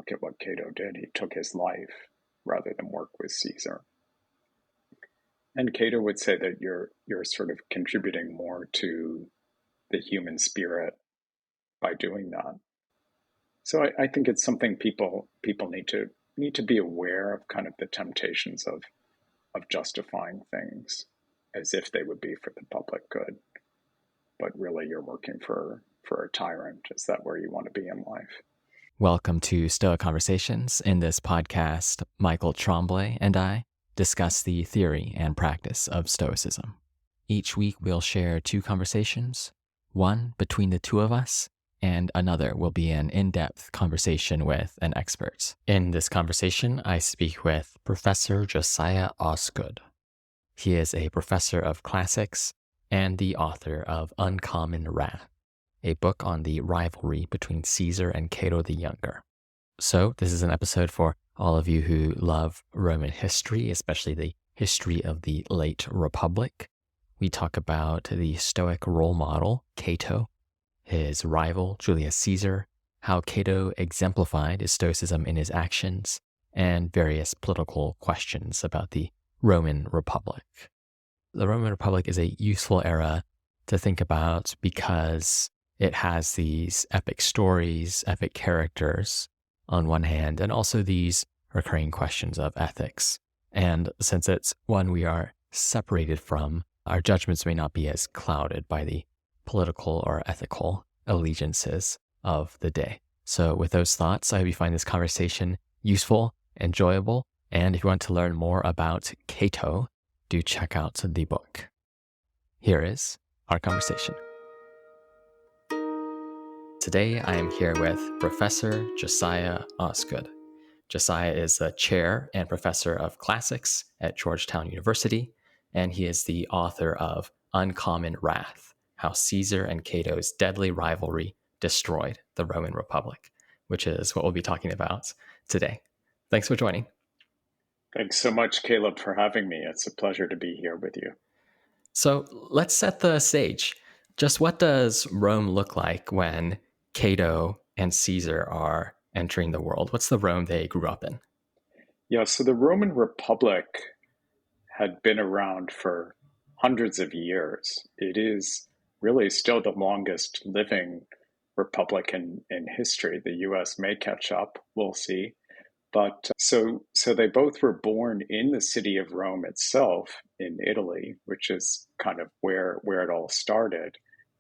look at what Cato did. He took his life rather than work with Caesar. And Cato would say that you're sort of contributing more to the human spirit by doing that. So I think it's something people need to be aware of, kind of the temptations of justifying things as if they would be for the public good, but really you're working for a tyrant. Is that where you want to be in life? Welcome to Stoic Conversations. In this podcast, Michael Tremblay and I discuss the theory and practice of Stoicism. Each week we'll share 2 conversations, one between the two of us, and another will be an in-depth conversation with an expert. In this conversation, I speak with Professor Josiah Osgood. He is a professor of classics and the author of Uncommon Wrath, a book on the rivalry between Caesar and Cato the Younger. So this is an episode for all of you who love Roman history, especially the history of the late Republic. We talk about the Stoic role model, Cato, his rival, Julius Caesar, how Cato exemplified his Stoicism in his actions, and various political questions about the Roman Republic. The Roman Republic is a useful era to think about because it has these epic stories, epic characters on one hand, and also these recurring questions of ethics. And since it's one we are separated from, our judgments may not be as clouded by the political or ethical allegiances of the day. So with those thoughts, I hope you find this conversation useful, enjoyable, and if you want to learn more about Cato, do check out the book. Here is our conversation. Today, I am here with Professor Josiah Osgood. Josiah is the chair and professor of classics at Georgetown University, and he is the author of Uncommon Wrath, How Caesar and Cato's Deadly Rivalry Destroyed the Roman Republic, which is what we'll be talking about today. Thanks for joining. Thanks so much, Caleb, for having me. It's a pleasure to be here with you. So let's set the stage. Just what does Rome look like when Cato and Caesar are entering the world? What's the Rome they grew up in? Yeah, so the Roman Republic had been around for hundreds of years. It is really still the longest living republic in history. The US may catch up, we'll see. But so they both were born in the city of Rome itself in Italy, which is kind of where it all started.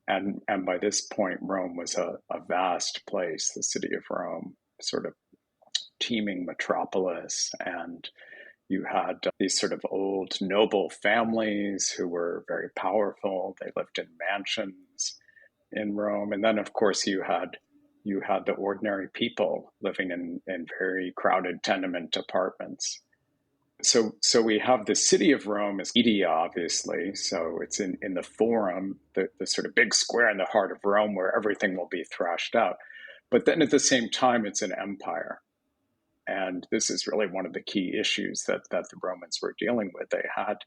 And by this point, Rome was a vast place, the city of Rome, sort of teeming metropolis. And you had these sort of old noble families who were very powerful. They lived in mansions in Rome. And then, of course, you had the ordinary people living in very crowded tenement apartments. So we have the city of Rome as media, obviously. So it's in the Forum, the sort of big square in the heart of Rome where everything will be thrashed out. But then at the same time, it's an empire. And this is really one of the key issues that the Romans were dealing with. They had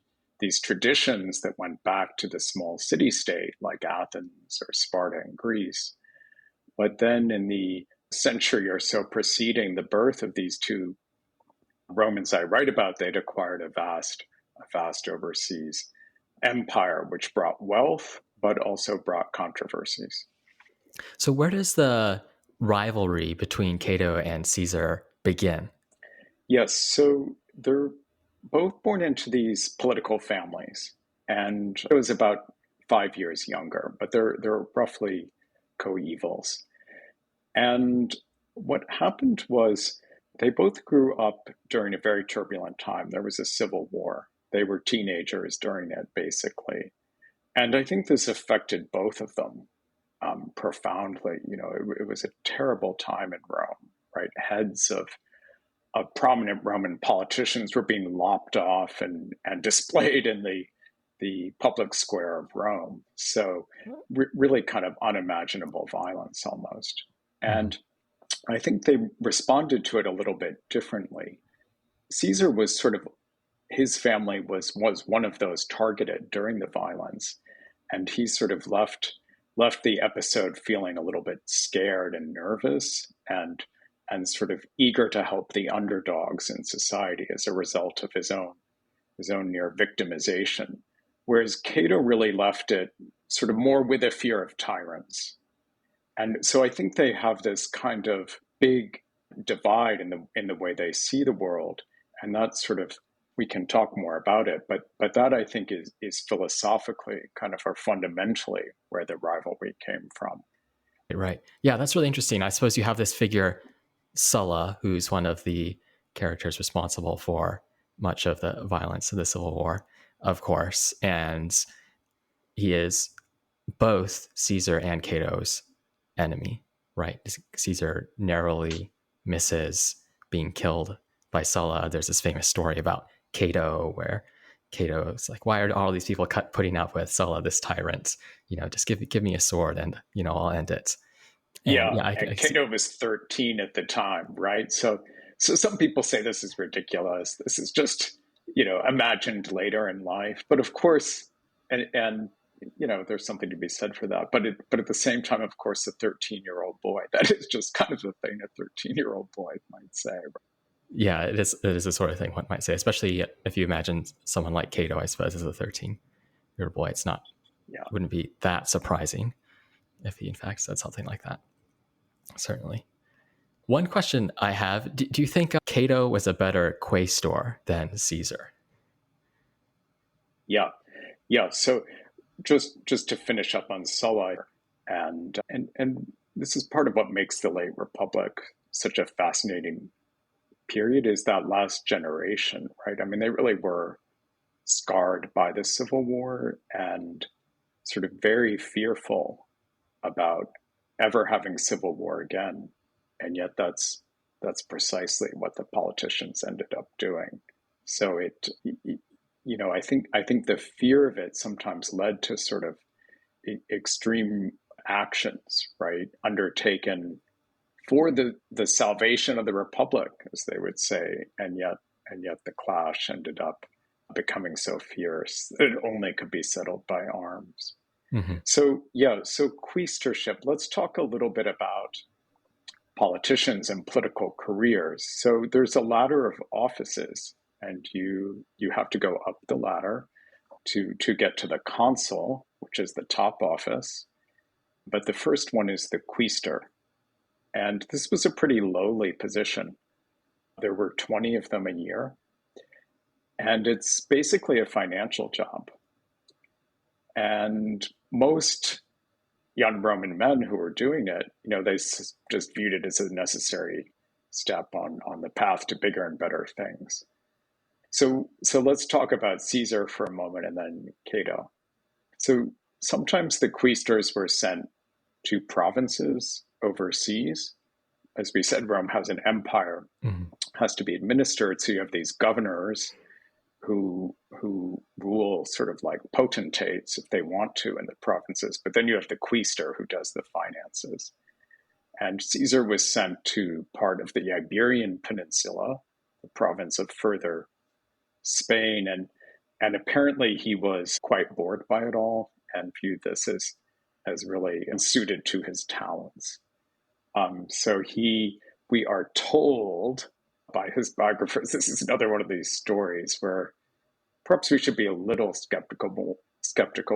these traditions that went back to the small city-state like Athens or Sparta in Greece. But then in the century or so preceding the birth of these two Romans I write about, they'd acquired a vast overseas empire, which brought wealth, but also brought controversies. So where does the rivalry between Cato and Caesar begin? Yes, so they're both born into these political families, and it was about 5 years younger, but they're roughly coevals. And what happened was they both grew up during a very turbulent time. There was a civil war. They were teenagers during it, basically. And I think this affected both of them profoundly. You know, it was a terrible time in Rome, right? Heads of prominent Roman politicians were being lopped off and displayed in the public square of Rome. So really kind of unimaginable violence almost. And I think they responded to it a little bit differently. Caesar was sort of, his family was one of those targeted during the violence. And he sort of left the episode feeling a little bit scared and nervous. And and sort of eager to help the underdogs in society as a result of his own near victimization. Whereas Cato really left it sort of more with a fear of tyrants. And so I think they have this kind of big divide in the way they see the world. And that's sort of, we can talk more about it, but that I think is philosophically kind of or fundamentally where the rivalry came from. Right. Yeah, that's really interesting. I suppose you have this figure, Sulla, who's one of the characters responsible for much of the violence of the Civil War, of course. And he is both Caesar and Cato's enemy, right? Caesar narrowly misses being killed by Sulla. There's this famous story about Cato where Cato's like, why are all these people putting up with Sulla, this tyrant? Just give me a sword and, I'll end it. And and Cato was 13 at the time, right? So some people say this is ridiculous. This is just, imagined later in life. But of course, and there's something to be said for that. But at the same time, of course, a 13-year-old boy, that is just kind of the thing a 13-year-old boy might say. Yeah, it is the sort of thing one might say, especially if you imagine someone like Cato, I suppose, as a 13-year-old boy. It wouldn't be that surprising if he in fact said something like that. Certainly. One question I have, do you think Cato was a better quaestor than Caesar? Yeah. So just to finish up on Sulla, and this is part of what makes the late Republic such a fascinating period, is that last generation, right? I mean, they really were scarred by the Civil War and sort of very fearful about ever having civil war again. And yet that's precisely what the politicians ended up doing. So I think the fear of it sometimes led to sort of extreme actions, right, undertaken for the salvation of the Republic, as they would say, and yet the clash ended up becoming so fierce that it only could be settled by arms. Mm-hmm. So quaestorship. Let's talk a little bit about politicians and political careers. So there's a ladder of offices, and you have to go up the ladder to get to the consul, which is the top office. But the first one is the quaestor. And this was a pretty lowly position. There were 20 of them a year. And it's basically a financial job. And most young Roman men who were doing it, they just viewed it as a necessary step on the path to bigger and better things. So let's talk about Caesar for a moment and then Cato. So sometimes the quaestors were sent to provinces overseas. As we said, Rome has an empire, has to be administered. So you have these governors who rule sort of like potentates if they want to in the provinces. But then you have the quaestor who does the finances. And Caesar was sent to part of the Iberian Peninsula, the province of further Spain. And apparently he was quite bored by it all and viewed this as really unsuited to his talents. So we are told by his biographers, this is another one of these stories where perhaps we should be a little skeptical.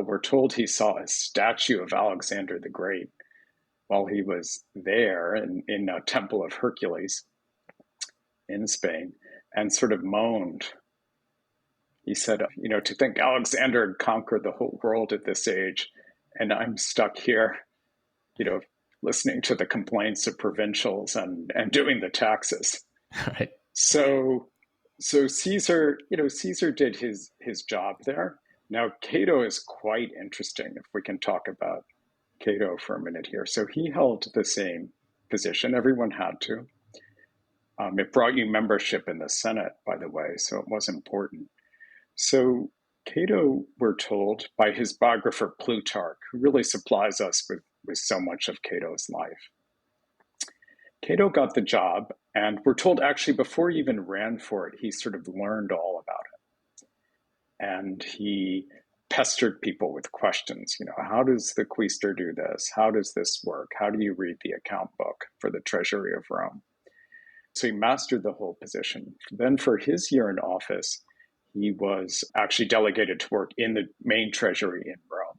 We're told he saw a statue of Alexander the Great while he was there in a temple of Hercules in Spain, and sort of moaned. He said, to think Alexander had conquered the whole world at this age, and I'm stuck here, listening to the complaints of provincials and doing the taxes. Right. So Caesar did his job there. Now, Cato is quite interesting, if we can talk about Cato for a minute here. So he held the same position. Everyone had to. It brought you membership in the Senate, by the way, so it was important. So Cato, we're told by his biographer Plutarch, who really supplies us with so much of Cato's life. Cato got the job, and we're told actually before he even ran for it, he sort of learned all about it. And he pestered people with questions. How does the quaestor do this? How does this work? How do you read the account book for the treasury of Rome? So he mastered the whole position. Then for his year in office, he was actually delegated to work in the main treasury in Rome.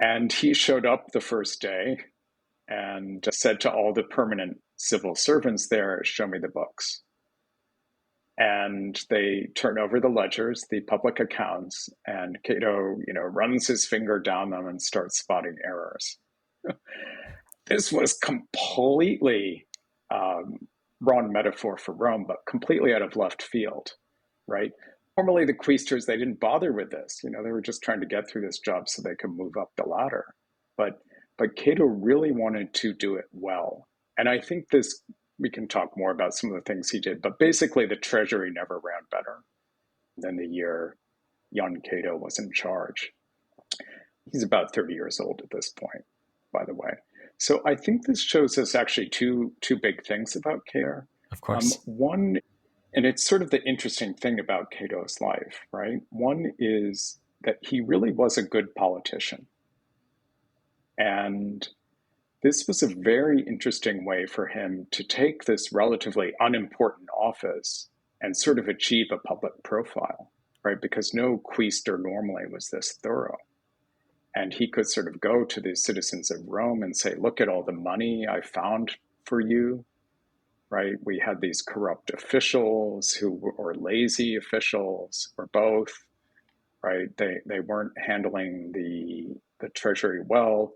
And he showed up the first day and said to all the permanent civil servants there, show me the books. And they turn over the ledgers, the public accounts, and Cato, runs his finger down them and starts spotting errors. This was completely wrong metaphor for Rome, but completely out of left field, right? Normally the quaestors, they didn't bother with this. They were just trying to get through this job so they could move up the ladder. But Cato really wanted to do it well. And I think we can talk more about some of the things he did, but basically the treasury never ran better than the year young Cato was in charge. He's about 30 years old at this point, by the way. So I think this shows us actually two big things about Cato. Of course. One, and it's sort of the interesting thing about Cato's life, right? One is that he really was a good politician. And this was a very interesting way for him to take this relatively unimportant office and sort of achieve a public profile, right? Because no quaestor normally was this thorough. And he could sort of go to the citizens of Rome and say, look at all the money I found for you, right? We had these corrupt officials or lazy officials, or both, right? They weren't handling the treasury well.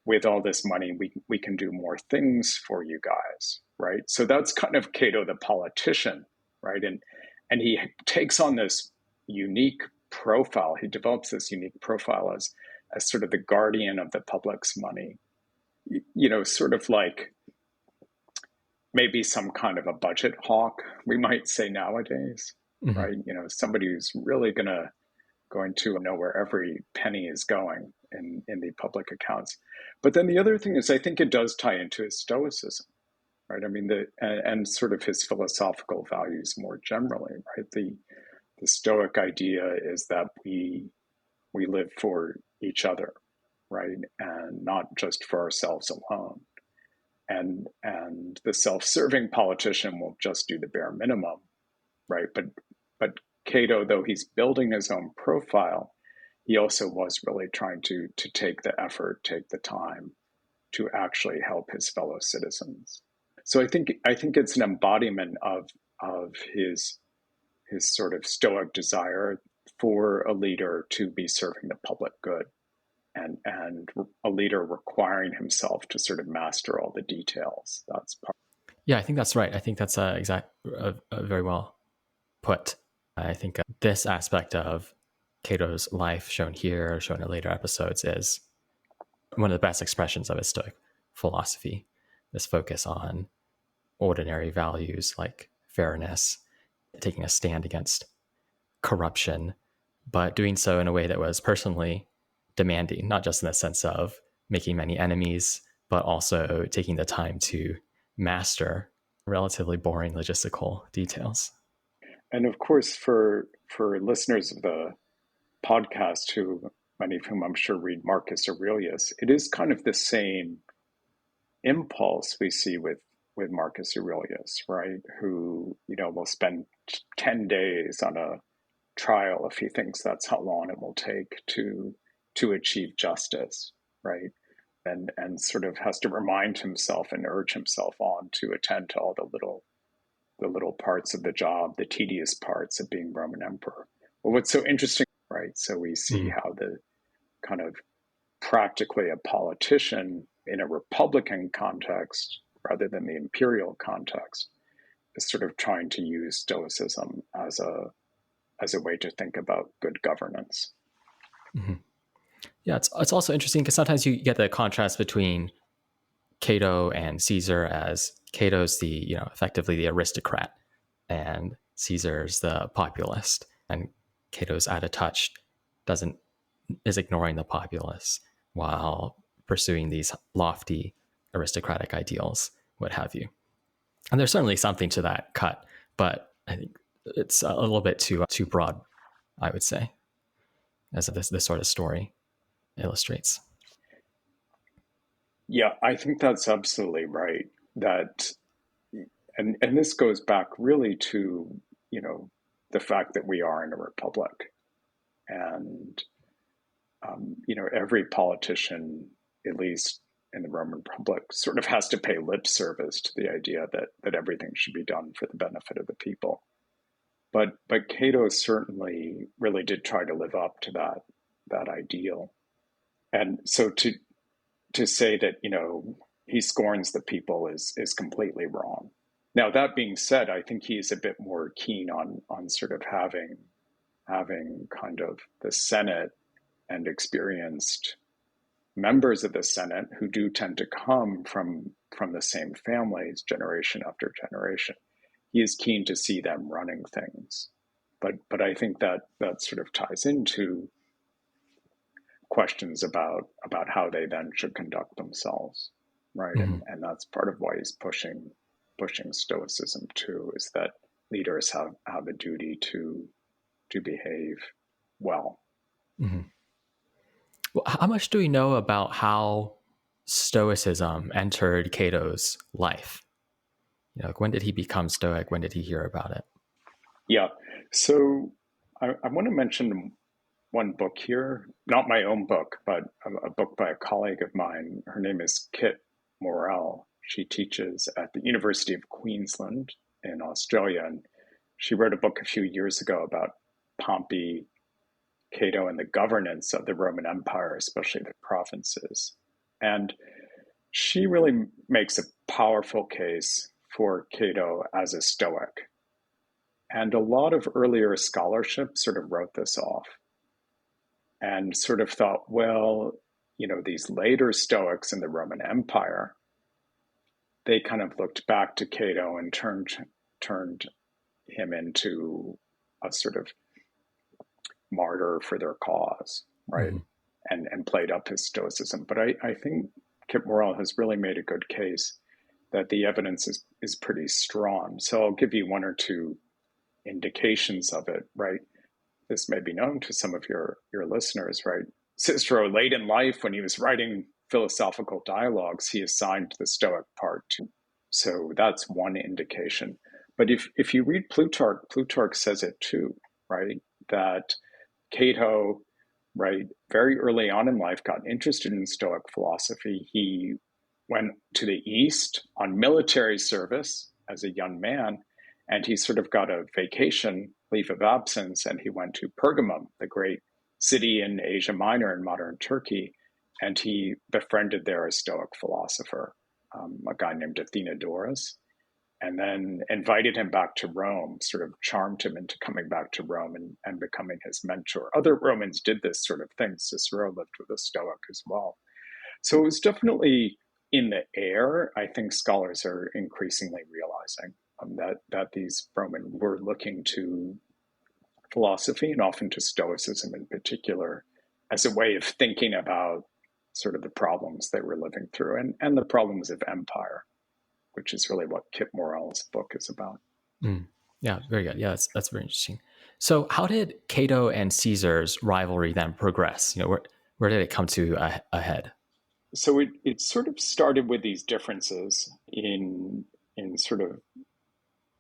With all this money, we can do more things for you guys, right? So that's kind of Cato the politician, right? And he takes on this unique profile. He develops this unique profile as sort of the guardian of the public's money, sort of like maybe some kind of a budget hawk, we might say nowadays, mm-hmm. right? Somebody who's really going to know where every penny is going in the public accounts. But then the other thing is, I think it does tie into his Stoicism, right? I mean, and sort of his philosophical values more generally, right? The Stoic idea is that we live for each other, right? And not just for ourselves alone. And the self-serving politician will just do the bare minimum, right? But Cato, though he's building his own profile, he also was really trying to take the effort, take the time to actually help his fellow citizens. So I think it's an embodiment of his sort of Stoic desire for a leader to be serving the public good, and a leader requiring himself to sort of master all the details. That's part. Yeah, I think that's right. I think that's very well put. I think this aspect of Cato's life shown here, shown in later episodes, is one of the best expressions of his Stoic philosophy. This focus on ordinary values like fairness, taking a stand against corruption, but doing so in a way that was personally demanding, not just in the sense of making many enemies, but also taking the time to master relatively boring logistical details. And of course, for listeners of the podcast, many of whom I'm sure read Marcus Aurelius, it is kind of the same impulse we see with Marcus Aurelius, right? Who, will spend 10 days on a trial if he thinks that's how long it will take to achieve justice, right? And sort of has to remind himself and urge himself on to attend to all the little parts of the job, the tedious parts of being Roman emperor. Well, what's so interesting, right? So we see how the kind of practically a politician in a republican context rather than the imperial context is sort of trying to use Stoicism as a way to think about good governance. Mm-hmm. Yeah, it's also interesting because sometimes you get the contrast between Cato and Caesar, as Cato's the, effectively the aristocrat and Caesar's the populist, and Cato's out of touch, is ignoring the populace while pursuing these lofty aristocratic ideals, what have you. And there's certainly something to that cut, but I think it's a little bit too broad, I would say, as this sort of story illustrates. Yeah, I think that's absolutely right. That, And this goes back really to, the fact that we are in a republic. And, every politician, at least in the Roman Republic, sort of has to pay lip service to the idea that everything should be done for the benefit of the people. But Cato certainly really did try to live up to that ideal. And so to say that, he scorns the people is completely wrong. Now, that being said, I think he's a bit more keen on sort of having kind of the Senate and experienced members of the Senate who do tend to come from the same families generation after generation. He is keen to see them running things. But I think that sort of ties into questions about how they then should conduct themselves, right? Mm-hmm. And that's part of why he's pushing Stoicism too, is that leaders have a duty to behave well. Mm-hmm. Well, how much do we know about how Stoicism entered Cato's life? Like, when did he become Stoic? When did he hear about it? Yeah. So I want to mention one book here, not my own book, but a book by a colleague of mine. Her name is Kit Morrell. She teaches at the University of Queensland in Australia. And she wrote a book a few years ago about Pompey, Cato, and the governance of the Roman Empire, especially the provinces. And she really makes a powerful case for Cato as a Stoic. And a lot of earlier scholarship sort of wrote this off and sort of thought, well, these later Stoics in the Roman Empire, they kind of looked back to Cato and turned him into a sort of martyr for their cause, right? Mm-hmm. And played up his Stoicism. But I think Kit Morrell has really made a good case that the evidence is pretty strong. So I'll give you one or two indications of it, right? This may be known to some of your listeners, right? Cicero, late in life, when he was writing philosophical dialogues, he assigned the Stoic part to. So that's one indication. But if you read Plutarch says it too, right? That Cato, right, very early on in life got interested in Stoic philosophy. He went to the East on military service as a young man, and he sort of got a vacation leave of absence, and he went to Pergamum, the great city in Asia Minor in modern Turkey, and he befriended there a Stoic philosopher, a guy named Athenodorus, and then invited him back to Rome, sort of charmed him into coming back to Rome and becoming his mentor. Other Romans did this sort of thing. Cicero lived with a Stoic as well. So it was definitely in the air. I think scholars are increasingly realizing that these Roman were looking to philosophy and often to Stoicism in particular as a way of thinking about sort of the problems they were living through and the problems of empire, which is really what Kit Morrell's book is about. Yeah, very good. Yeah, that's very interesting. So how did Cato and Caesar's rivalry then progress? Where did it come to a head? So it sort of started with these differences in sort of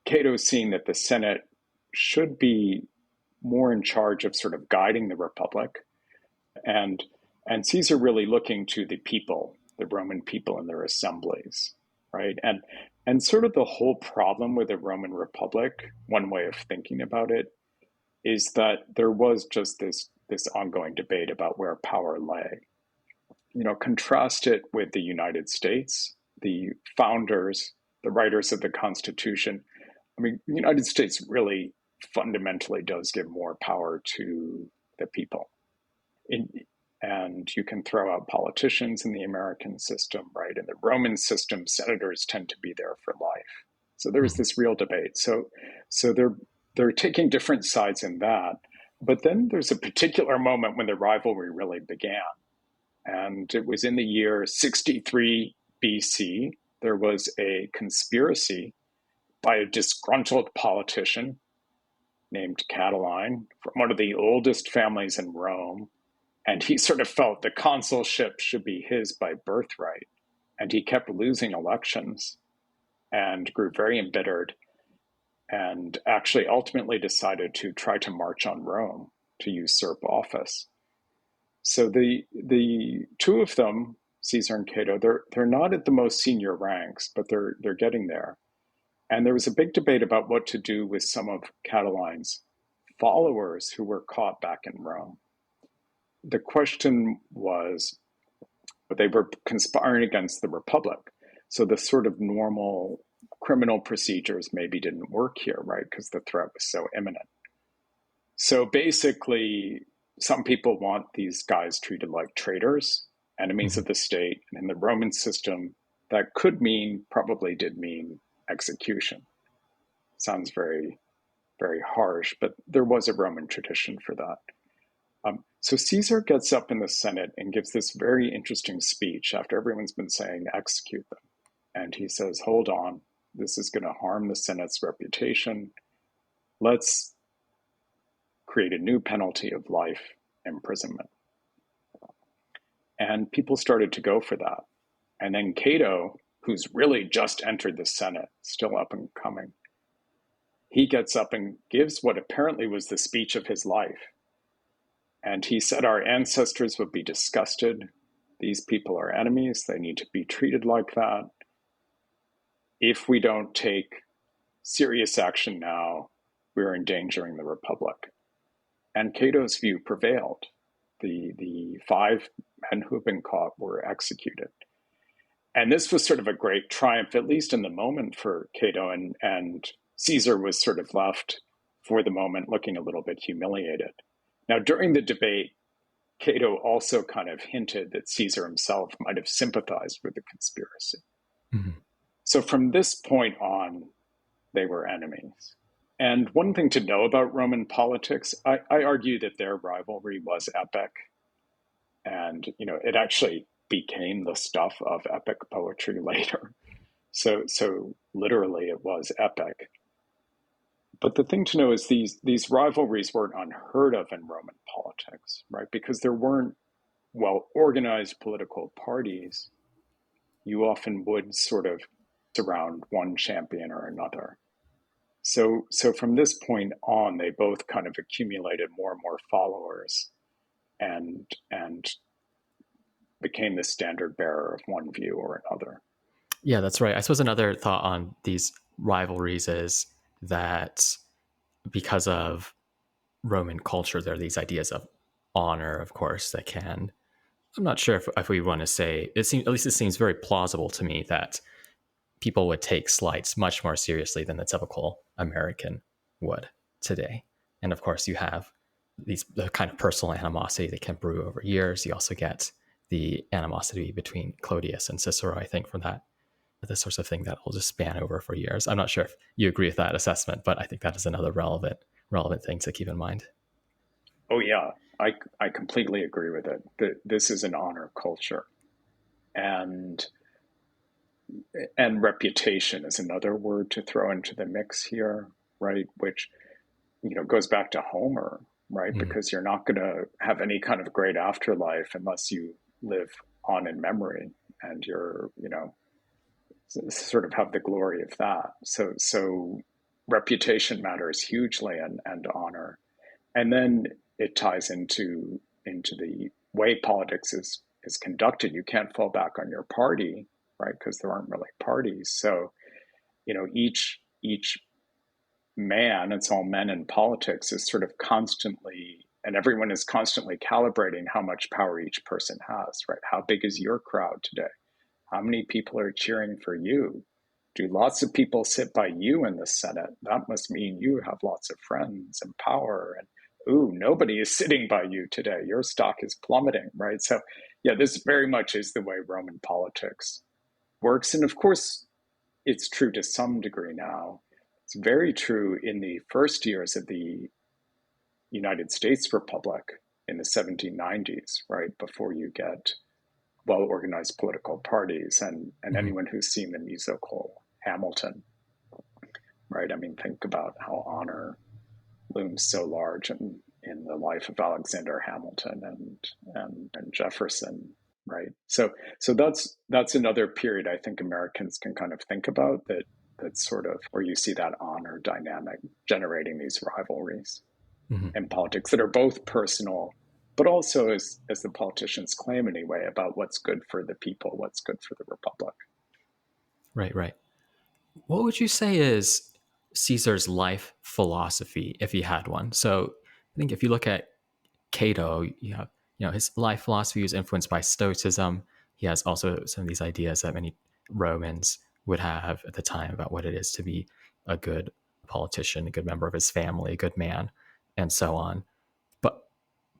Cato seeing that the Senate should be more in charge of sort of guiding the Republic, and Caesar really looking to the people, the Roman people in their assemblies, right? And sort of the whole problem with the Roman Republic, one way of thinking about it, is that there was just this ongoing debate about where power lay. Contrast it with the United States, the founders, the writers of the Constitution. I mean, the United States really fundamentally does give more power to the people. And you can throw out politicians in the American system, right? In the Roman system, senators tend to be there for life. So there was this real debate. So they're taking different sides in that. But then there's a particular moment when the rivalry really began. And it was in the year 63 BC. There was a conspiracy by a disgruntled politician named Catiline from one of the oldest families in Rome. And he sort of felt the consulship should be his by birthright. And he kept losing elections. and grew very embittered, and actually ultimately decided to try to march on Rome to usurp office. So the two of them, Caesar and Cato, they're not at the most senior ranks, but they're getting there. And there was a big debate about what to do with some of Catiline's followers who were caught back in Rome. The question was, they were conspiring against the Republic. So the sort of normal criminal procedures maybe didn't work here, right? Because the threat was so imminent. So basically, some people want these guys treated like traitors, enemies of the state. And in the Roman system, that could mean, probably did mean, execution. Sounds very, very harsh, but there was a Roman tradition for that. So Caesar gets up in the Senate and gives this very interesting speech after everyone's been saying, execute them. And he says, hold on, this is going to harm the Senate's reputation. Let's create a new penalty of life imprisonment. And people started to go for that. And then Cato, who's really just entered the Senate, still up and coming, he gets up and gives what apparently was the speech of his life. And he said, our ancestors would be disgusted. These people are enemies. They need to be treated like that. If we don't take serious action now, we're endangering the Republic. And Cato's view prevailed. The 5 men who have been caught were executed. And this was sort of a great triumph, at least in the moment, for Cato, and Caesar was sort of left for the moment looking a little bit humiliated. Now, during the debate, Cato also kind of hinted that Caesar himself might have sympathized with the conspiracy. So from this point on, they were enemies. And one thing to know about Roman politics, I argue that their rivalry was epic. And, it actually became the stuff of epic poetry later. So literally it was epic. But the thing to know is these rivalries weren't unheard of in Roman politics, right? Because there weren't well-organized political parties. You often would sort of surround one champion or another. So from this point on, they both kind of accumulated more and more followers and became the standard bearer of one view or another. Yeah, that's right. I suppose another thought on these rivalries is that because of Roman culture, there are these ideas of honor, of course, that can, I'm not sure if we want to say, at least it seems very plausible to me that people would take slights much more seriously than the typical American would today. And of course, you have the kind of personal animosity that can brew over years. You also get the animosity between Clodius and Cicero, I think, from that, this sort of thing that will just span over for years. I'm not sure if you agree with that assessment, but I think that is another relevant thing to keep in mind. Oh, yeah, I completely agree with it. This is an honor culture. And reputation is another word to throw into the mix here, right? Which, goes back to Homer, right? Because you're not going to have any kind of great afterlife unless you live on in memory and you're, sort of have the glory of that. So reputation matters hugely and honor. And then it ties into the way politics is conducted. You can't fall back on your party, right? Because there aren't really parties. So, each man, it's all men in politics, is sort of constantly, and everyone is constantly calibrating how much power each person has, right? How big is your crowd today? How many people are cheering for you? Do lots of people sit by you in the Senate? That must mean you have lots of friends and power. And ooh, nobody is sitting by you today. Your stock is plummeting, right? So yeah, this very much is the way Roman politics works. And of course, it's true to some degree now. It's very true in the first years of the United States Republic in the 1790s, right? Before you get well-organized political parties and anyone who's seen the musical Hamilton, right? I mean, think about how honor looms so large in the life of Alexander Hamilton and Jefferson, right? So that's another period I think Americans can kind of think about, that that's sort of where you see that honor dynamic generating these rivalries in politics that are both personal, but also, as the politicians claim anyway, about what's good for the people, what's good for the republic. Right. What would you say is Caesar's life philosophy if he had one? So I think if you look at Cato, his life philosophy was influenced by Stoicism. He has also some of these ideas that many Romans would have at the time about what it is to be a good politician, a good member of his family, a good man, and so on.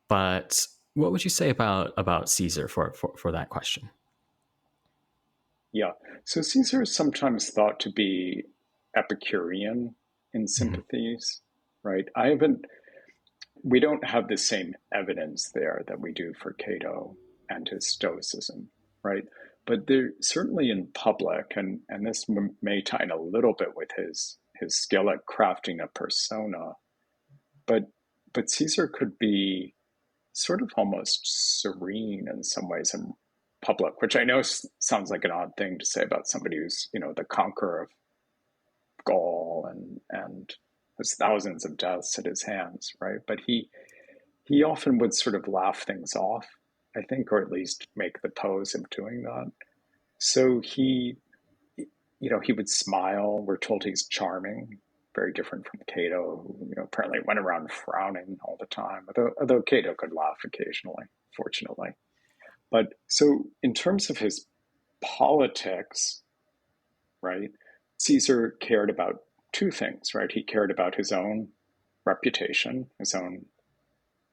But what would you say about Caesar for that question? Yeah. So Caesar is sometimes thought to be Epicurean in sympathies, right? We don't have the same evidence there that we do for Cato and his Stoicism, right? But they're certainly in public, and this may tie in a little bit with his skill at crafting a persona, but Caesar could be sort of almost serene in some ways in public, which I know sounds like an odd thing to say about somebody who's, the conqueror of Gaul and has thousands of deaths at his hands, right? But he often would sort of laugh things off, I think, or at least make the pose of doing that. So he would smile. We're told he's charming, very different from Cato, who, apparently went around frowning all the time, although Cato could laugh occasionally, fortunately. But so in terms of his politics, right, Caesar cared about two things, right? He cared about his own reputation, his own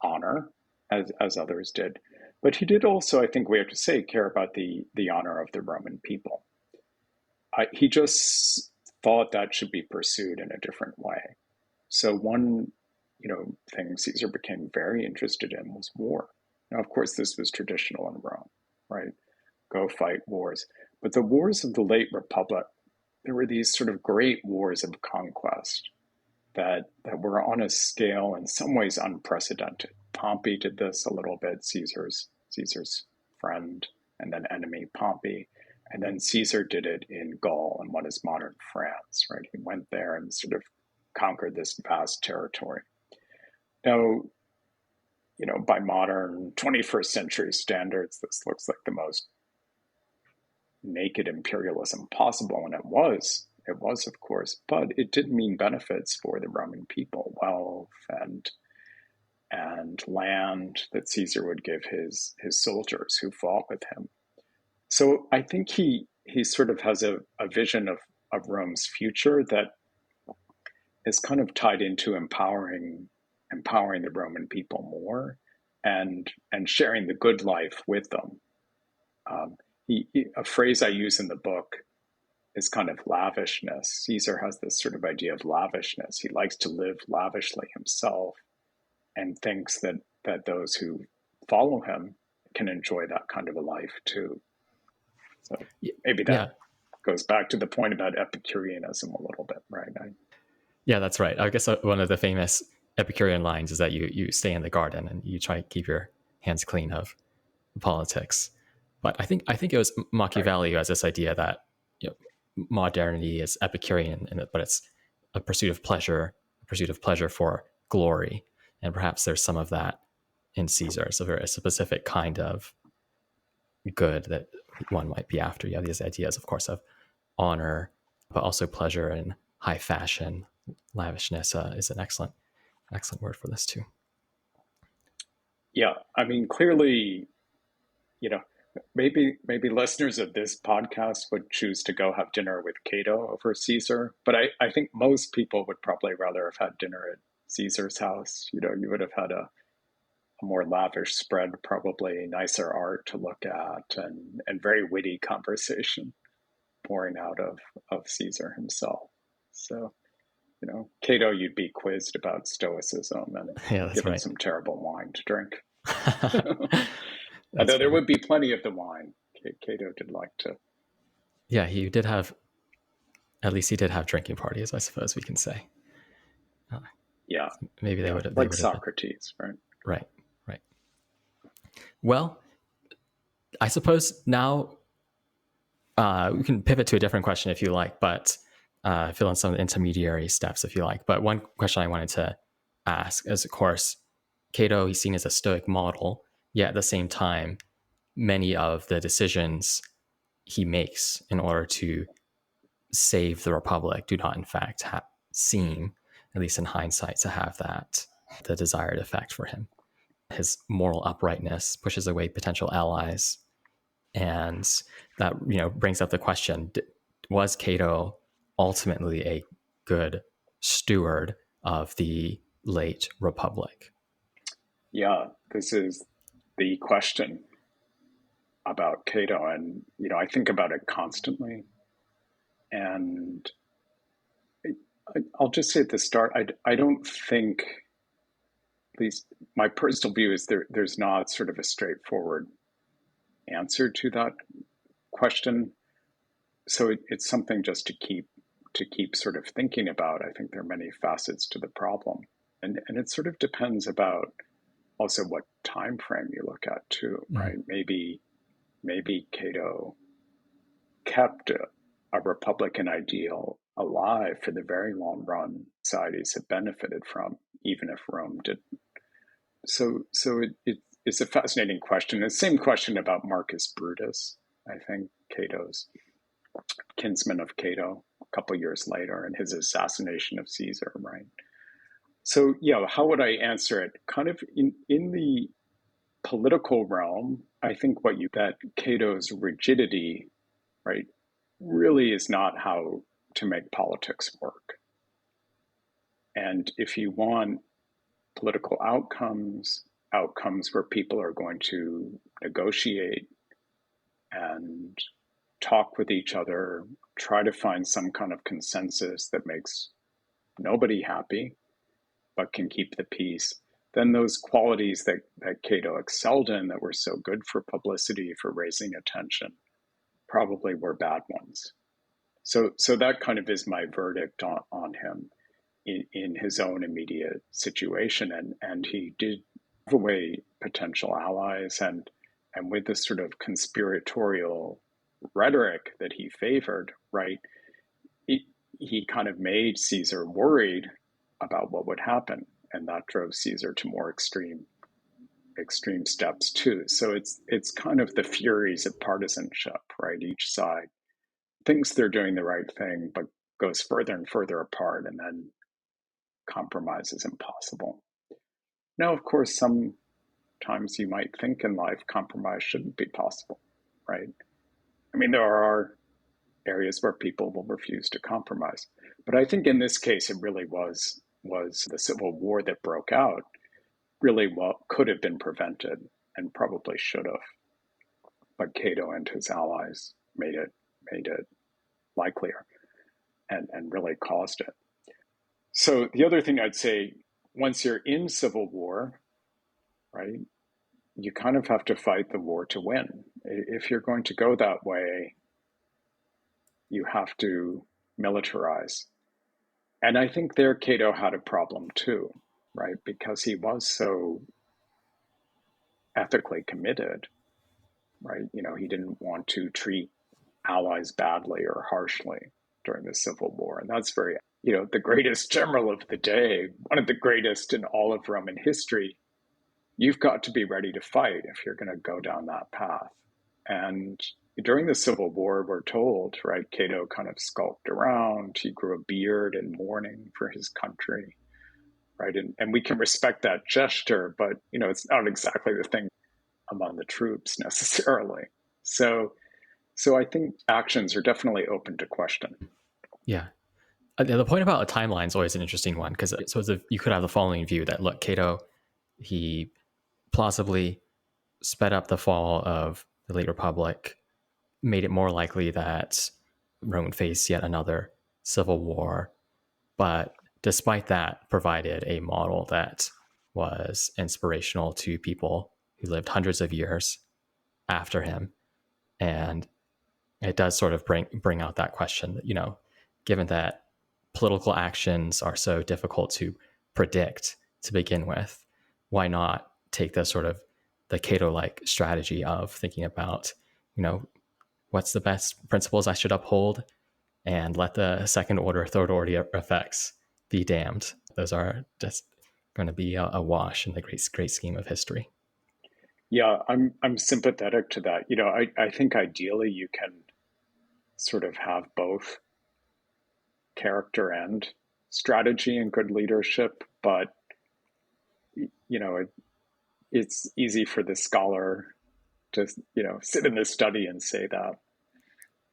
honor, as others did. But he did also, I think we have to say, care about the honor of the Roman people. He just thought that should be pursued in a different way. So one, thing Caesar became very interested in was war. Now, of course, this was traditional in Rome, right? Go fight wars. But the wars of the late Republic, there were these sort of great wars of conquest that were on a scale in some ways unprecedented. Pompey did this a little bit, Caesar's friend and then enemy Pompey. And then Caesar did it in Gaul and what is modern France, right? He went there and sort of conquered this vast territory. Now, by modern 21st century standards, this looks like the most naked imperialism possible, and it was, of course, but it did mean benefits for the Roman people, wealth and land that Caesar would give his soldiers who fought with him. So I think he sort of has a vision of Rome's future that is kind of tied into empowering the Roman people more and sharing the good life with them. A phrase I use in the book is kind of lavishness. Caesar has this sort of idea of lavishness. He likes to live lavishly himself and thinks that those who follow him can enjoy that kind of a life too. So maybe that goes back to the point about Epicureanism a little bit, right? Yeah, that's right. I guess one of the famous Epicurean lines is that you stay in the garden and you try to keep your hands clean of politics. But I think it was Machiavelli who has this idea that modernity is Epicurean, but it's a pursuit of pleasure for glory, and perhaps there's some of that in Caesar. So there is a specific kind of good that one might be after. You have these ideas, of course, of honor, but also pleasure and high fashion. Lavishness is an excellent word for this too. Yeah, I mean, clearly, maybe listeners of this podcast would choose to go have dinner with Cato over Caesar, but I think most people would probably rather have had dinner at Caesar's house. You would have had a more lavish spread, probably nicer art to look at, and very witty conversation pouring out of Caesar himself. So, Cato, you'd be quizzed about Stoicism and given some terrible wine to drink. Although there would be plenty of the wine. Cato did like to. Yeah, he did have drinking parties, I suppose we can say. Yeah. Maybe they would have. Like Socrates, right? Right. Well, I suppose now we can pivot to a different question if you like, but fill in some of the intermediary steps if you like. But one question I wanted to ask is, of course, Cato, he's seen as a Stoic model, yet at the same time, many of the decisions he makes in order to save the Republic do not, in fact, seem, at least in hindsight, to have the desired effect for him. His moral uprightness pushes away potential allies, and that brings up the question: was Cato ultimately a good steward of the late Republic? Yeah, this is the question about Cato, and I think about it constantly. And I'll just say at the start, I don't think, at least my personal view is there's not sort of a straightforward answer to that question. So it's something just to keep sort of thinking about. I think there are many facets to the problem, and it sort of depends about also what time frame you look at too, right? Maybe Cato kept a republican ideal alive for the very long run societies have benefited from, even if Rome didn't. So it's a fascinating question. The same question about Marcus Brutus, I think, Cato's kinsman of Cato a couple years later, and his assassination of Caesar, right? So how would I answer it? Kind of in the political realm, I think that Cato's rigidity, right, really is not how to make politics work. And if you want political outcomes where people are going to negotiate and talk with each other, try to find some kind of consensus that makes nobody happy, but can keep the peace, then those qualities that Cato excelled in, that were so good for publicity, for raising attention, probably were bad ones. So that kind of is my verdict on him in his own immediate situation. And he did give away potential allies, and with this sort of conspiratorial rhetoric that he favored, right, he kind of made Caesar worried about what would happen, and that drove Caesar to more extreme steps too. So it's kind of the furies of partisanship, right? Each side thinks they're doing the right thing, but goes further and further apart, and then compromise is impossible. Now, of course, sometimes you might think in life compromise shouldn't be possible, right? I mean, there are areas where people will refuse to compromise. But I think in this case, it really was the civil war that broke out, really what could have been prevented and probably should have. But Cato and his allies made it likelier and really caused it. So the other thing I'd say, once you're in civil war, right, you kind of have to fight the war to win. If you're going to go that way, you have to militarize. And I think there Cato had a problem too, right? Because he was so ethically committed, right? He didn't want to treat allies badly or harshly during the Civil War. And that's very, the greatest general of the day, one of the greatest in all of Roman history. You've got to be ready to fight if you're going to go down that path. And during the Civil War, we're told, right, Cato kind of skulked around. He grew a beard in mourning for his country, right? And we can respect that gesture, but, it's not exactly the thing among the troops necessarily. So I think actions are definitely open to question. Yeah. The point about a timeline is always an interesting one, because you could have the following view that, look, Cato, he plausibly sped up the fall of the late Republic, made it more likely that Rome would face yet another civil war, but despite that, provided a model that was inspirational to people who lived hundreds of years after him. And it does sort of bring out that question, given that political actions are so difficult to predict to begin with, why not take the Cato-like strategy of thinking about, what's the best principles I should uphold and let the second order, third order effects be damned. Those are just going to be a wash in the great scheme of history. Yeah, I'm sympathetic to that. I think ideally you can sort of have both character and strategy and good leadership, but it's easy for the scholar to sit in the study and say that,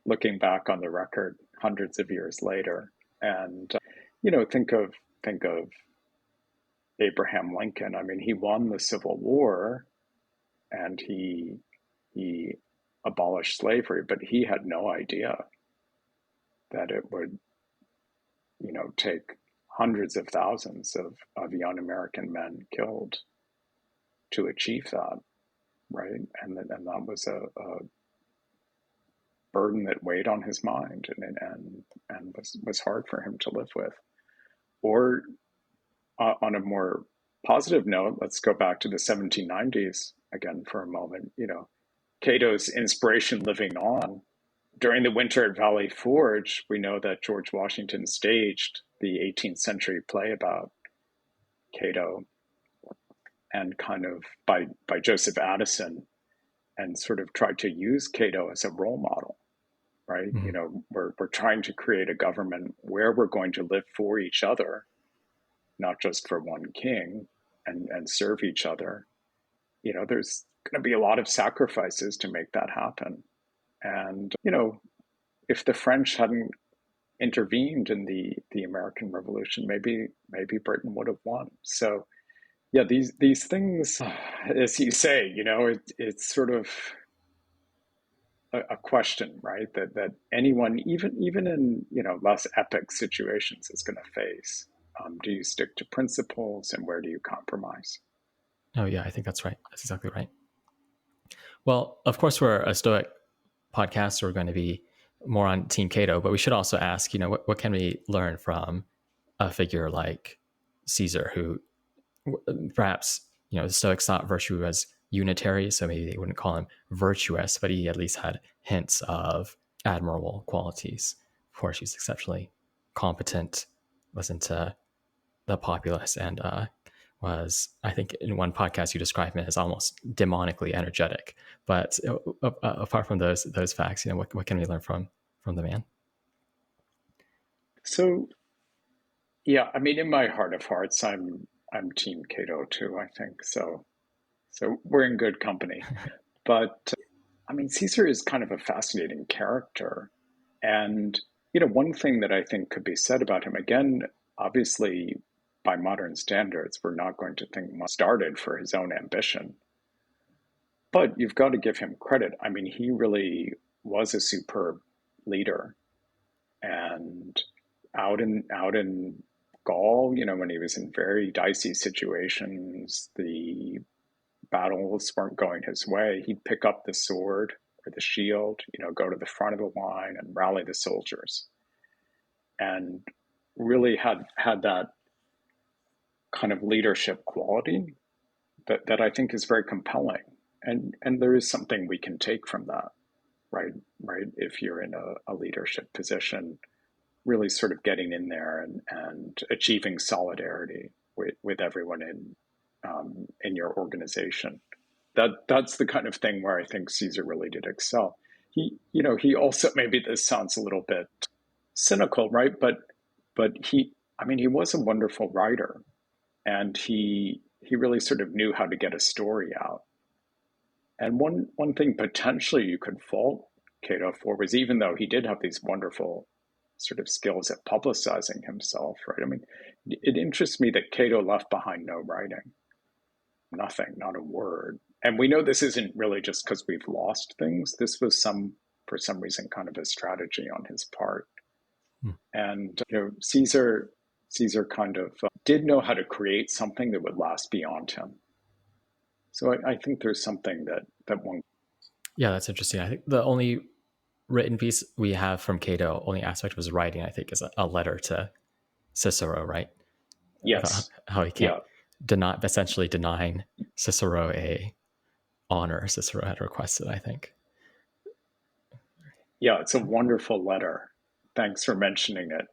looking back on the record hundreds of years later, and think of Abraham Lincoln. I mean, he won the Civil War, and he abolished slavery, but he had no idea that it would take hundreds of thousands of young American men killed to achieve that, right? And that was a burden that weighed on his mind, and was hard for him to live with. Or on a more positive note, let's go back to the 1790s again for a moment. Cato's inspiration living on. During the winter at Valley Forge, we know that George Washington staged the 18th century play about Cato, and kind of by Joseph Addison, and sort of tried to use Cato as a role model, right? Mm-hmm. We're trying to create a government where we're going to live for each other, not just for one king, and serve each other. There's going to be a lot of sacrifices to make that happen. And, if the French hadn't intervened in the American Revolution, maybe Britain would have won. So, yeah, these things, as you say, it's sort of a question, right? That anyone, even in less epic situations, is going to face. Do you stick to principles, and where do you compromise? Oh yeah, I think that's right. That's exactly right. Well, of course, we're a Stoic podcast, so we're going to be more on Team Cato, but we should also ask, what can we learn from a figure like Caesar, who perhaps, the Stoics thought virtue was unitary, so maybe they wouldn't call him virtuous, but he at least had hints of admirable qualities. Of course, he's exceptionally competent, listened to the Populist, and was, I think in one podcast you described him as almost demonically energetic. But apart from those facts, what can we learn from the man? So, yeah, I mean, in my heart of hearts, I'm Team Cato too, I think. So we're in good company. But I mean, Caesar is kind of a fascinating character. And, one thing that I think could be said about him, again, obviously, by modern standards, we're not going to think he started for his own ambition. But you've got to give him credit. I mean, he really was a superb leader. And out in Gaul, when he was in very dicey situations, the battles weren't going his way, he'd pick up the sword or the shield, go to the front of the line and rally the soldiers. And really had that kind of leadership quality that I think is very compelling. And there is something we can take from that, right? If you're in a leadership position, really sort of getting in there and achieving solidarity with everyone in your organization. That's the kind of thing where I think Caesar really did excel. He also, maybe this sounds a little bit cynical, right? But he was a wonderful writer, and he really sort of knew how to get a story out. And one thing potentially you could fault Cato for was, even though he did have these wonderful sort of skills at publicizing himself, right? I mean, it interests me that Cato left behind no writing, nothing, not a word. And we know this isn't really just because we've lost things. This was for some reason, kind of a strategy on his part. And Caesar kind of did know how to create something that would last beyond him. So I think there's something that one. Yeah, that's interesting. I think the only written piece we have from Cato, only aspect was writing, I think, is a letter to Cicero, right? Yes. How he can't essentially denying Cicero a honor Cicero had requested, I think. Yeah, it's a wonderful letter. Thanks for mentioning it.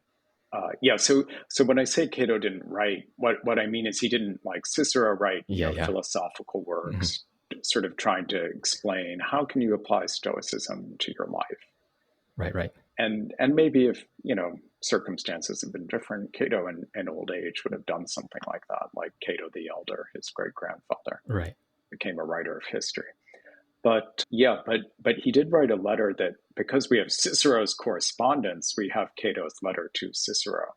So when I say Cato didn't write, what I mean is he didn't, like Cicero, write Yeah. philosophical Hmm. works, sort of trying to explain how can you apply Stoicism to your life, Right. and maybe if circumstances have been different, Cato in old age would have done something like that, like Cato the Elder, his great grandfather, Right. became a writer of history. But he did write a letter that, because we have Cicero's correspondence, we have Cato's letter to Cicero.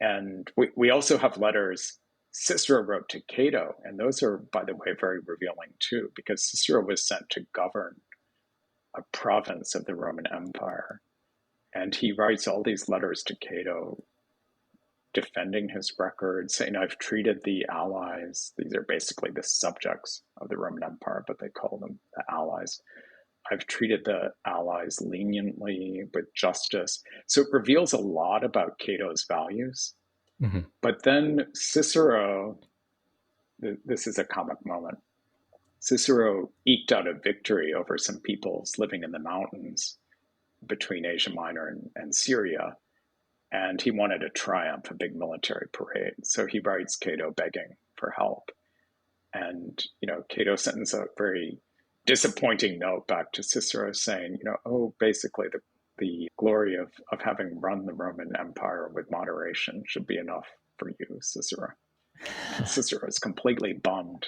And we also have letters Cicero wrote to Cato. And those are, by the way, very revealing too, because Cicero was sent to govern a province of the Roman Empire. And he writes all these letters to Cato defending his record, saying, I've treated the allies, these are basically the subjects of the Roman Empire, but they call them the allies. I've treated the allies leniently, with justice. So it reveals a lot about Cato's values. Hmm. But then Cicero, this is a comic moment, Cicero eked out a victory over some peoples living in the mountains between Asia Minor and Syria. And he wanted a triumph, a big military parade. So he writes Cato begging for help. And, Cato sends a very disappointing note back to Cicero saying, basically the glory of having run the Roman Empire with moderation should be enough for you, Cicero. And Cicero is completely bummed.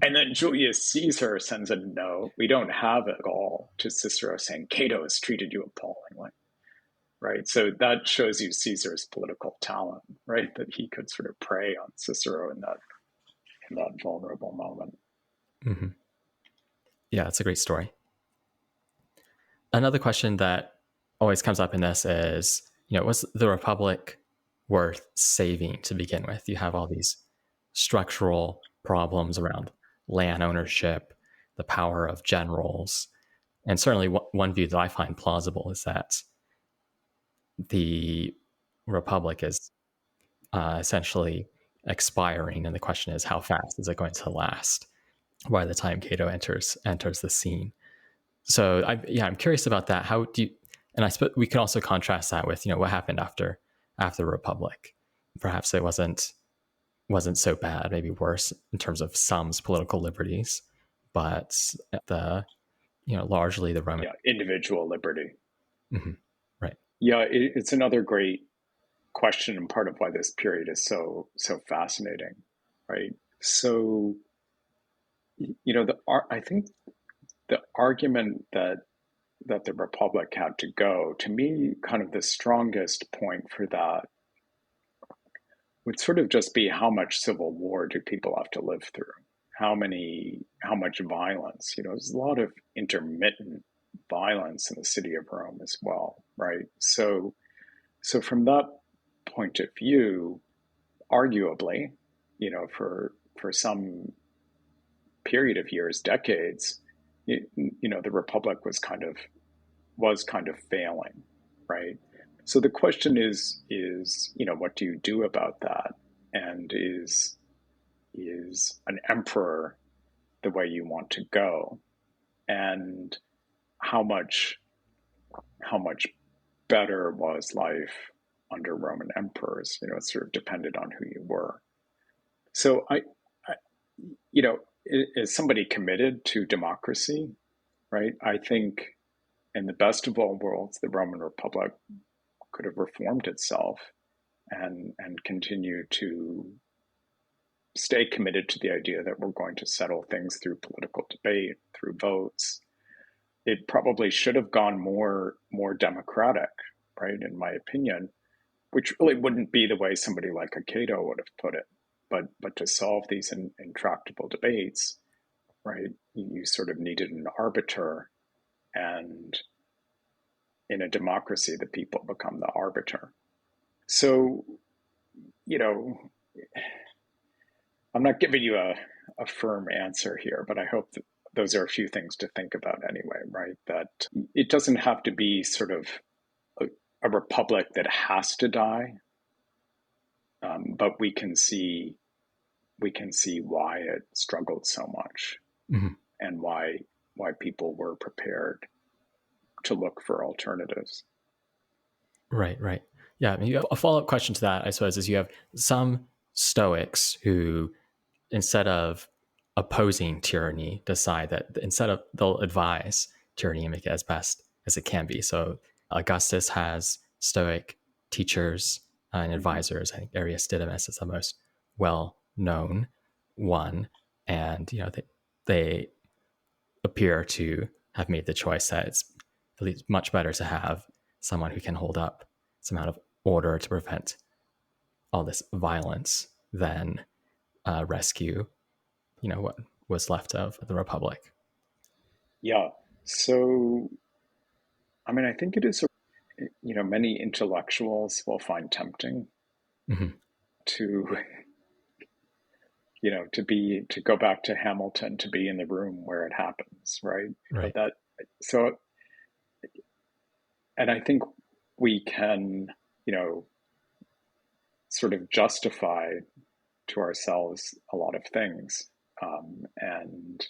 And then Julius Caesar sends a note, we don't have it all, to Cicero saying, Cato has treated you appallingly. Right. So that shows you Caesar's political talent, right? That he could sort of prey on Cicero in that vulnerable moment. Hmm. Yeah, it's a great story. Another question that always comes up in this is, was the Republic worth saving to begin with? You have all these structural problems around land ownership, the power of generals. And certainly one view that I find plausible is that the Republic is essentially expiring. And the question is, how fast is it going to last by the time Cato enters the scene? So I'm curious about that. How do you, and I suppose we can also contrast that with, what happened after the Republic. Perhaps it wasn't so bad, maybe worse in terms of some political liberties, but the, largely the Roman. Yeah, individual liberty. Mm-hmm. Right. Yeah, it's another great question, and part of why this period is so fascinating, right? So, I think the argument that the Republic had to go, to me, kind of the strongest point for that would sort of just be, how much civil war do people have to live through? How much violence? There's a lot of intermittent violence in the city of Rome as well, right? So from that point of view, arguably, for some period of years, decades, the Republic was kind of failing, right? So the question is, what do you do about that? And is an emperor the way you want to go? And how much better was life under Roman emperors? It sort of depended on who you were. So I is somebody committed to democracy, right? I think in the best of all worlds, the Roman Republic could have reformed itself and continue to stay committed to the idea that we're going to settle things through political debate, through votes. It probably should have gone more democratic, right? In my opinion, which really wouldn't be the way somebody like a Cato would have put it. But to solve these intractable debates, right, you sort of needed an arbiter, and in a democracy, the people become the arbiter. So, I'm not giving you a firm answer here, but I hope that those are a few things to think about anyway, right? That it doesn't have to be sort of a republic that has to die, but we can see why it struggled so much, Mm-hmm. and why people were prepared to look for alternatives. Right, right. Yeah, I mean, a follow-up question to that, I suppose, is you have some Stoics who, instead of opposing tyranny, decide that instead of they'll advise tyranny and make it as best as it can be. So Augustus has Stoic teachers and Hmm. advisors. I think Aristodemus is the most well-known one, and they appear to have made the choice that it's at least much better to have someone who can hold up some amount of order to prevent all this violence than rescue, what was left of the Republic. Yeah. So, I mean, I think it is, many intellectuals will find tempting Mm-hmm. to, to go back to Hamilton, to be in the room where it happens, right? Right. So, and I think we can, you know, sort of justify to ourselves a lot of things. And,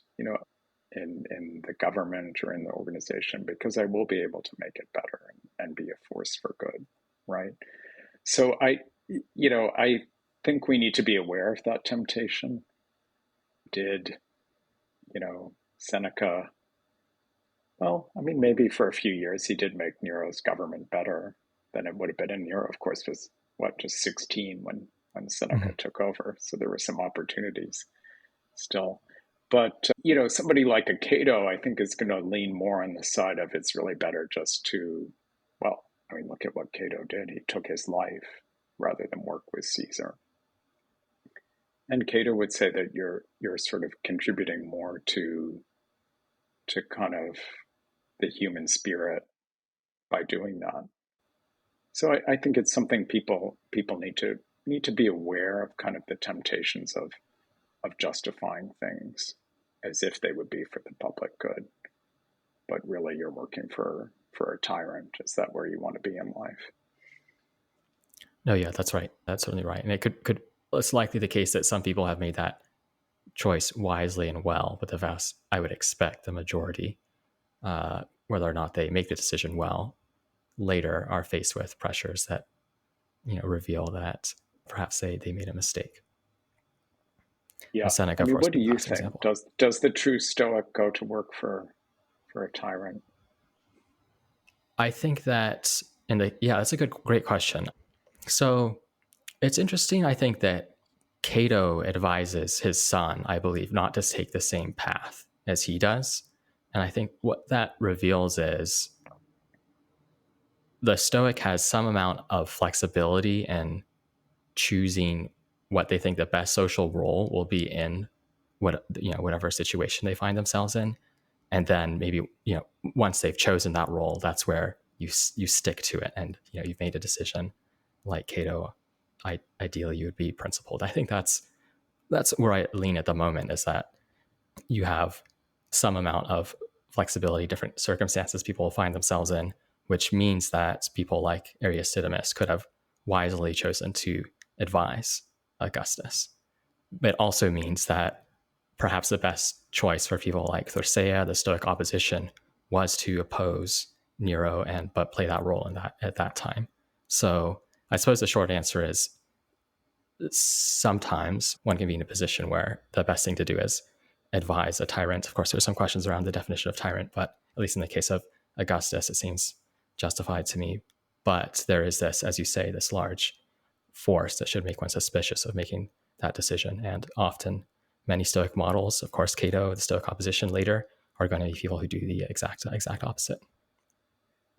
in the government or in the organization, because I will be able to make it better and be a force for good, right? So I think we need to be aware of that temptation. Did, Seneca, well, I mean, maybe for a few years he did make Nero's government better than it would have been. And Nero, of course, was what, just 16 when Seneca Mm-hmm. took over. So there were some opportunities still. But, somebody like a Cato, I think, is going to lean more on the side of it's really better just to, well, I mean, look at what Cato did. He took his life rather than work with Caesar. And Cato would say that you're sort of contributing more to kind of the human spirit by doing that. So I think it's something people need to be aware of, kind of the temptations of justifying things as if they would be for the public good, but really you're working for a tyrant. Is that where you want to be in life? No, yeah, that's right. That's certainly right. And it could it's likely the case that some people have made that choice wisely and well, but I would expect the majority, whether or not they make the decision well, later are faced with pressures that reveal that perhaps they made a mistake. Yeah. I Seneca, of mean, course, what do being a you classic think? example. Does the true Stoic go to work for a tyrant? I think that, that's a great question. So it's interesting. I think that Cato advises his son, I believe, not to take the same path as he does. And I think what that reveals is the Stoic has some amount of flexibility in choosing what they think the best social role will be in whatever situation they find themselves in, and then maybe once they've chosen that role, that's where you stick to it, and you've made a decision. Like Cato, ideally you would be principled. I think that's where I lean at the moment, is that you have some amount of flexibility, different circumstances people will find themselves in, which means that people like Aristodemus could have wisely chosen to advise Augustus. But it also means that perhaps the best choice for people like Thyrsea, the Stoic opposition, was to oppose Nero and but play that role in that at that time. So I suppose the short answer is sometimes one can be in a position where the best thing to do is advise a tyrant. Of course, there's some questions around the definition of tyrant, but at least in the case of Augustus, it seems justified to me. But there is this, as you say, this large force that should make one suspicious of making that decision. And often, many Stoic models, of course, Cato, the Stoic opposition later, are going to be people who do the exact opposite.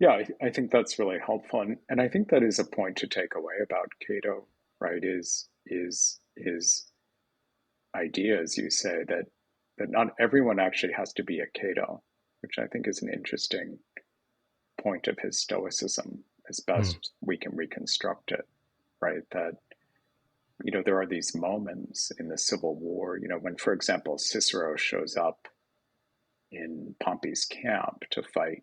Yeah, I think that's really helpful, and I think that is a point to take away about Cato, right? Is his idea, as you say, that not everyone actually has to be a Cato, which I think is an interesting point of his Stoicism, as Mm. best we can reconstruct it, right? That there are these moments in the Civil War, when, for example, Cicero shows up in Pompey's camp to fight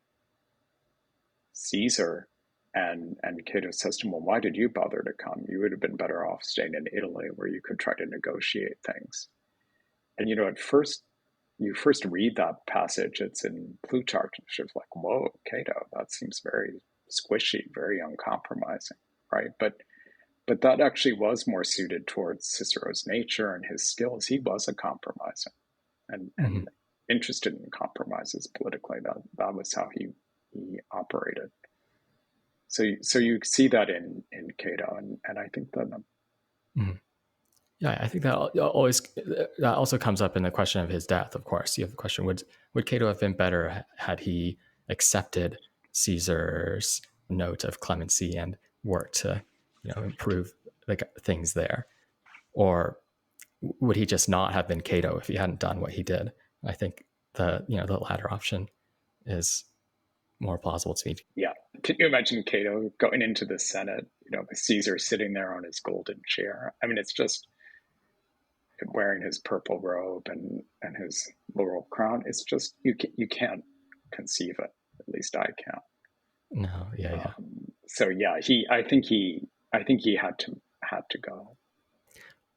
Caesar. And Cato says to him, well, why did you bother to come? You would have been better off staying in Italy where you could try to negotiate things. And, at first, you first read that passage, it's in Plutarch, and it's just like, whoa, Cato, that seems very squishy, very uncompromising, right? But that actually was more suited towards Cicero's nature and his skills. He was a compromiser and interested in compromises politically. That was how he operated. So you see that in Cato, and I think that. Yeah, I think that also comes up in the question of his death. Of course, you have the question: would Cato have been better had he accepted Caesar's note of clemency and worked to, improve things there, or would he just not have been Cato if he hadn't done what he did? I think the latter option is more plausible to me. Yeah. Can you imagine Cato going into the Senate, with Caesar sitting there on his golden chair? I mean, it's just wearing his purple robe and his laurel crown. It's just, you can't conceive it. At least I can't. No. Yeah. So yeah, I think he had to go.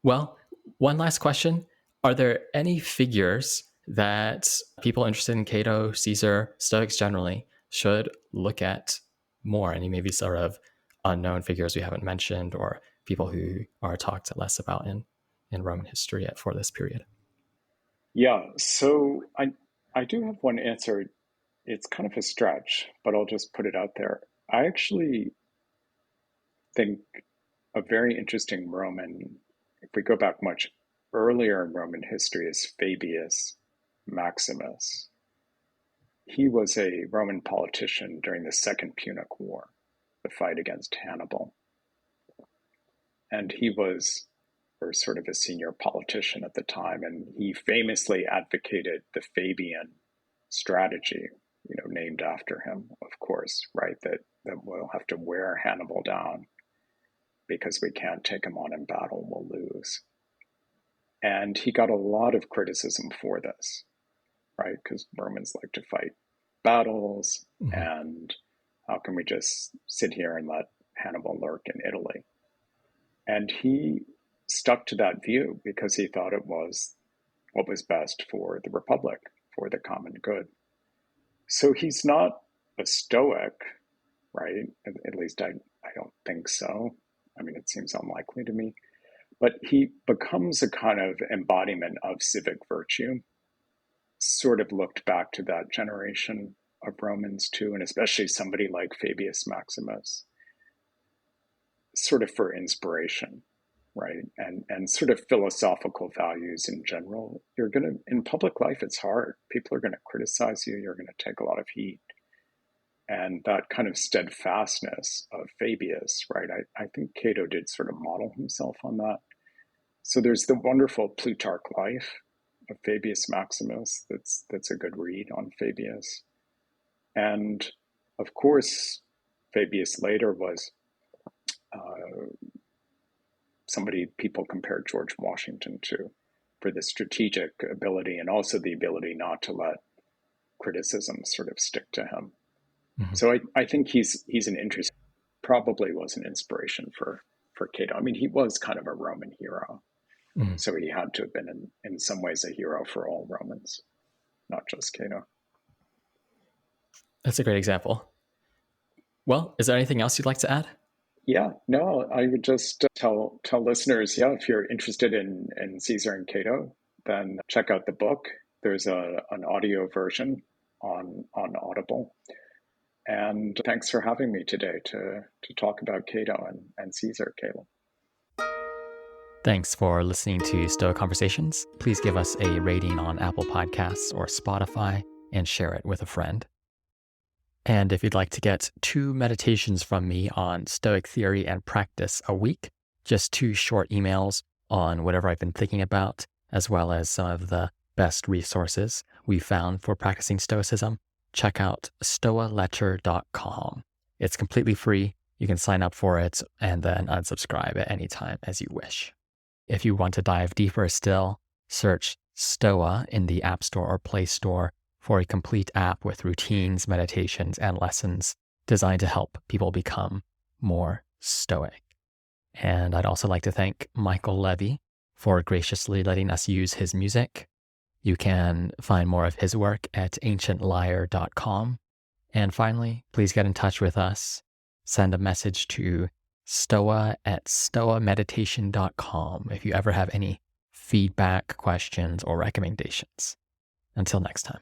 Well, one last question. Are there any figures that people interested in Cato, Caesar, Stoics generally should look at more? Any maybe sort of unknown figures we haven't mentioned, or people who are talked less about in Roman history for this period? Yeah, so I do have one answer. It's kind of a stretch, but I'll just put it out there. I actually think a very interesting Roman, if we go back much earlier in Roman history, is Fabius Maximus. He was a Roman politician during the Second Punic War, the fight against Hannibal. And he was sort of a senior politician at the time, and he famously advocated the Fabian strategy, named after him, of course, right? That we'll have to wear Hannibal down because we can't take him on in battle, we'll lose. And he got a lot of criticism for this, right? Because Romans like to fight battles, and how can we just sit here and let Hannibal lurk in Italy? And he stuck to that view because he thought it was what was best for the Republic, for the common good. So he's not a Stoic, right? At least I don't think so. I mean, it seems unlikely to me. But he becomes a kind of embodiment of civic virtue, sort of looked back to that generation of Romans too, and especially somebody like Fabius Maximus, sort of for inspiration, right? And sort of philosophical values in general. In public life, it's hard. People are going to criticize you. You're going to take a lot of heat. And that kind of steadfastness of Fabius, right? I think Cato did sort of model himself on that. So there's the wonderful Plutarch Life of Fabius Maximus. That's a good read on Fabius. And of course, Fabius later was somebody people compared George Washington to for the strategic ability and also the ability not to let criticism sort of stick to him. So I think he's an interest, probably was an inspiration for Cato. I mean, he was kind of a Roman hero. So he had to have been in some ways a hero for all Romans, not just Cato. That's a great example. Well, is there anything else you'd like to add? Yeah, no, I would just tell listeners, if you're interested in Caesar and Cato, then check out the book. There's an audio version on Audible. And thanks for having me today to talk about Cato and Caesar, Caleb. Thanks for listening to Stoic Conversations. Please give us a rating on Apple Podcasts or Spotify and share it with a friend. And if you'd like to get 2 meditations from me on Stoic theory and practice a week, just 2 short emails on whatever I've been thinking about, as well as some of the best resources we found for practicing Stoicism, check out stoaletter.com. It's completely free. You can sign up for it and then unsubscribe at any time as you wish. If you want to dive deeper still, search Stoa in the App Store or Play Store for a complete app with routines, meditations, and lessons designed to help people become more stoic. And I'd also like to thank Michael Levy for graciously letting us use his music. You can find more of his work at ancientlyre.com. And finally, please get in touch with us. Send a message to stoa@stoameditation.com if you ever have any feedback, questions, or recommendations. Until next time.